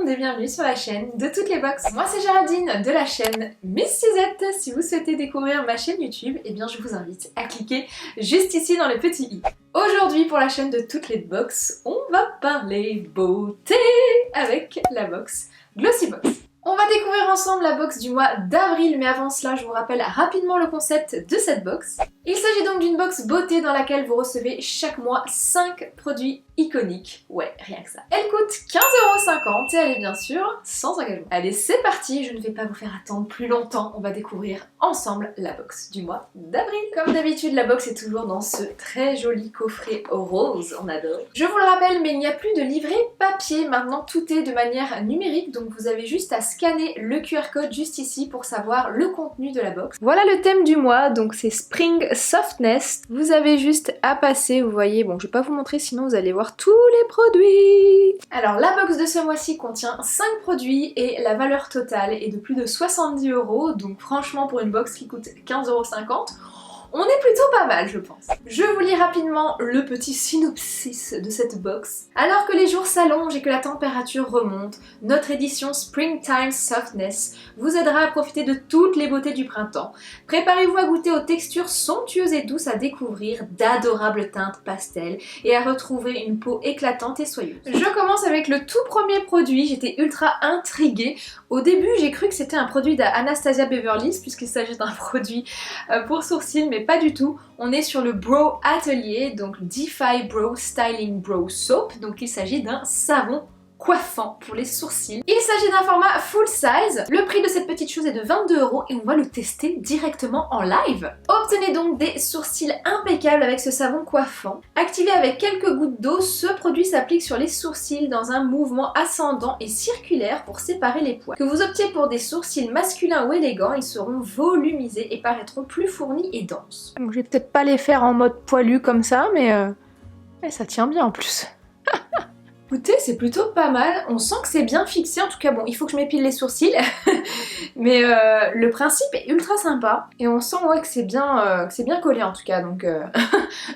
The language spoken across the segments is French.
monde et bienvenue sur la chaîne de toutes les box. Moi c'est Géraldine de la chaîne Miss Suzette. Si vous souhaitez découvrir ma chaîne YouTube, eh bien je vous invite à cliquer juste ici dans le petit i. Aujourd'hui pour la chaîne de toutes les box, on va parler beauté avec la box Glossybox. On va découvrir ensemble la box du mois d'avril, mais avant cela, je vous rappelle rapidement le concept de cette box. Il s'agit donc d'une box beauté dans laquelle vous recevez chaque mois 5 produits iconiques. Ouais, rien que ça. Elle coûte 15,50€ et elle est bien sûr sans engagement. Allez, c'est parti, je ne vais pas vous faire attendre plus longtemps, on va découvrir ensemble la box du mois d'avril. Comme d'habitude, la box est toujours dans ce très joli coffret rose, on adore. Je vous le rappelle, mais il n'y a plus de livret papier, maintenant tout est de manière numérique, donc vous avez juste à scanner le QR code juste ici pour savoir le contenu de la box. Voilà le thème du mois, donc c'est Spring Softness. Vous avez juste à passer, vous voyez, bon je vais pas vous montrer sinon vous allez voir tous les produits. Alors la box de ce mois-ci contient 5 produits et la valeur totale est de plus de 70€, donc franchement pour une box qui coûte 15,50€, on est plutôt pas mal je pense. Je vous lis rapidement le petit synopsis de cette box. Alors que les jours s'allongent et que la température remonte, notre édition Springtime Softness vous aidera à profiter de toutes les beautés du printemps. Préparez-vous à goûter aux textures somptueuses et douces, à découvrir d'adorables teintes pastel et à retrouver une peau éclatante et soyeuse. Je commence avec le tout premier produit, j'étais ultra intriguée. Au début j'ai cru que c'était un produit d'Anastasia Beverly Hills puisqu'il s'agit d'un produit pour sourcils, mais pas du tout. On est sur le Brow Atelier, donc Defy Brow Styling Brow Soap, donc il s'agit d'un savon coiffant pour les sourcils. Il s'agit d'un format full size. Le prix de cette petite chose est de 22€ et on va le tester directement en live. Obtenez donc des sourcils impeccables avec ce savon coiffant. Activé avec quelques gouttes d'eau, ce produit s'applique sur les sourcils dans un mouvement ascendant et circulaire pour séparer les poils. Que vous optiez pour des sourcils masculins ou élégants, ils seront volumisés et paraîtront plus fournis et denses. Donc je vais peut-être pas les faire en mode poilu comme ça, mais ça tient bien en plus. Écoutez, c'est plutôt pas mal, on sent que c'est bien fixé, en tout cas bon, il faut que je m'épile les sourcils, mais le principe est ultra sympa, et on sent ouais, que c'est bien collé en tout cas, donc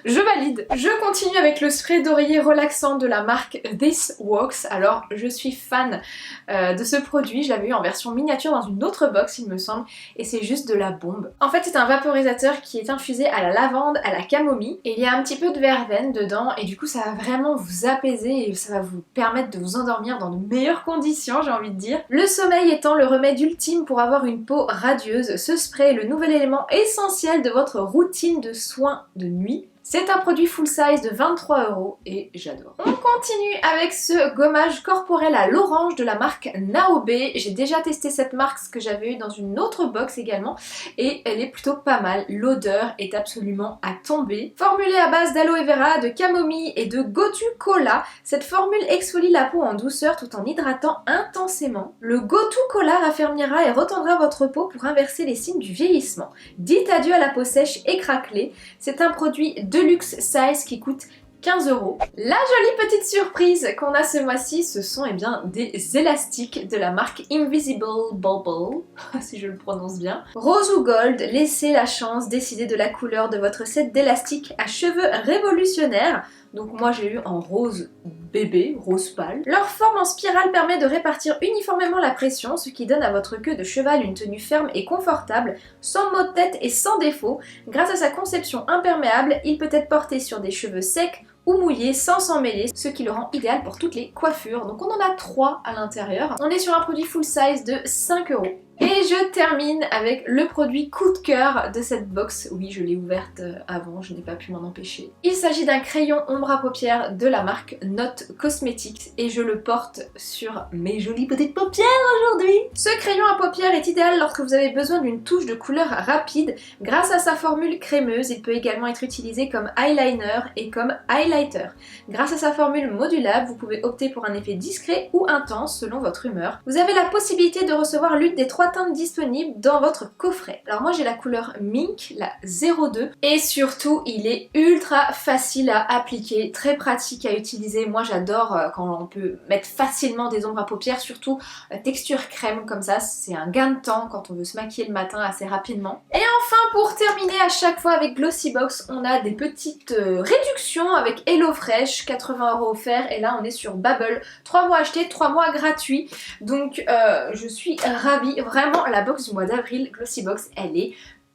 je valide. Je continue avec le spray d'oreiller relaxant de la marque This Works. Alors je suis fan de ce produit, je l'avais eu en version miniature dans une autre box il me semble, et c'est juste de la bombe. En fait c'est un vaporisateur qui est infusé à la lavande, à la camomille, et il y a un petit peu de verveine dedans, et du coup ça va vraiment vous apaiser, et ça va vous permettre de vous endormir dans de meilleures conditions, j'ai envie de dire. Le sommeil étant le remède ultime pour avoir une peau radieuse, ce spray est le nouvel élément essentiel de votre routine de soins de nuit. C'est un produit full size de 23€ et j'adore. On continue avec ce gommage corporel à l'orange de la marque Naobe. J'ai déjà testé cette marque, ce que j'avais eu dans une autre box également, et elle est plutôt pas mal. L'odeur est absolument à tomber. Formulée à base d'aloe vera, de camomille et de gotu kola, cette formule exfolie la peau en douceur tout en hydratant intensément. Le gotu kola raffermira et retendra votre peau pour inverser les signes du vieillissement. Dites adieu à la peau sèche et craquelée. C'est un produit Deluxe Size qui coûte 15€. La jolie petite surprise qu'on a ce mois-ci, ce sont eh bien des élastiques de la marque Invisible Bubble, si je le prononce bien. Rose ou gold, laissez la chance décider de la couleur de votre set d'élastiques à cheveux révolutionnaires. Donc moi j'ai eu en rose bébé, rose pâle. Leur forme en spirale permet de répartir uniformément la pression, ce qui donne à votre queue de cheval une tenue ferme et confortable, sans maux de tête et sans défaut. Grâce à sa conception imperméable, il peut être porté sur des cheveux secs ou mouillés sans s'en mêler, ce qui le rend idéal pour toutes les coiffures. Donc on en a 3 à l'intérieur. On est sur un produit full size de 5€. Et je termine avec le produit coup de cœur de cette box. Oui, je l'ai ouverte avant, je n'ai pas pu m'en empêcher. Il s'agit d'un crayon ombre à paupières de la marque Not Cosmetics et je le porte sur mes jolies petites paupières aujourd'hui. Ce crayon à paupières est idéal lorsque vous avez besoin d'une touche de couleur rapide. Grâce à sa formule crémeuse, il peut également être utilisé comme eyeliner et comme highlighter. Grâce à sa formule modulable, vous pouvez opter pour un effet discret ou intense selon votre humeur. Vous avez la possibilité de recevoir l'une des 3 atteindre disponible dans votre coffret. Alors moi j'ai la couleur Mink, la 02, et surtout il est ultra facile à appliquer, très pratique à utiliser. Moi j'adore quand on peut mettre facilement des ombres à paupières, surtout texture crème comme ça, c'est un gain de temps quand on veut se maquiller le matin assez rapidement. Et enfin pour terminer, à chaque fois avec Glossybox, on a des petites réductions avec HelloFresh, 80 € offerts, et là on est sur Babbel, 3 mois achetés, 3 mois gratuits. Donc je suis ravie, vraiment la box du mois d'avril, Glossybox, elle est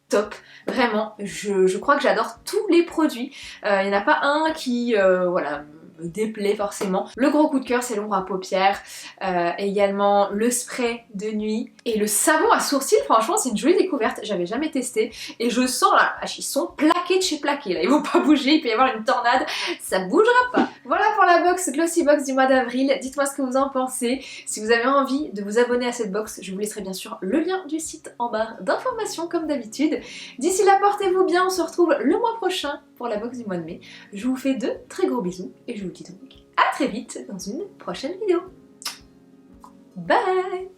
top, vraiment, je crois que j'adore tous les produits, il n'y en a pas un qui voilà, me déplaît forcément. Le gros coup de cœur c'est l'ombre à paupières, également le spray de nuit et le savon à sourcils. Franchement c'est une jolie découverte, j'avais jamais testé et je sens là, ils sont plaqués de chez plaqués là, ils vont pas bouger, il peut y avoir une tornade, ça bougera pas. Voilà pour la box Glossybox du mois d'avril, dites-moi ce que vous en pensez. Si vous avez envie de vous abonner à cette box, je vous laisserai bien sûr le lien du site en barre d'informations comme d'habitude. D'ici là, portez-vous bien, on se retrouve le mois prochain pour la box du mois de mai. Je vous fais de très gros bisous et je vous dis donc à très vite dans une prochaine vidéo. Bye!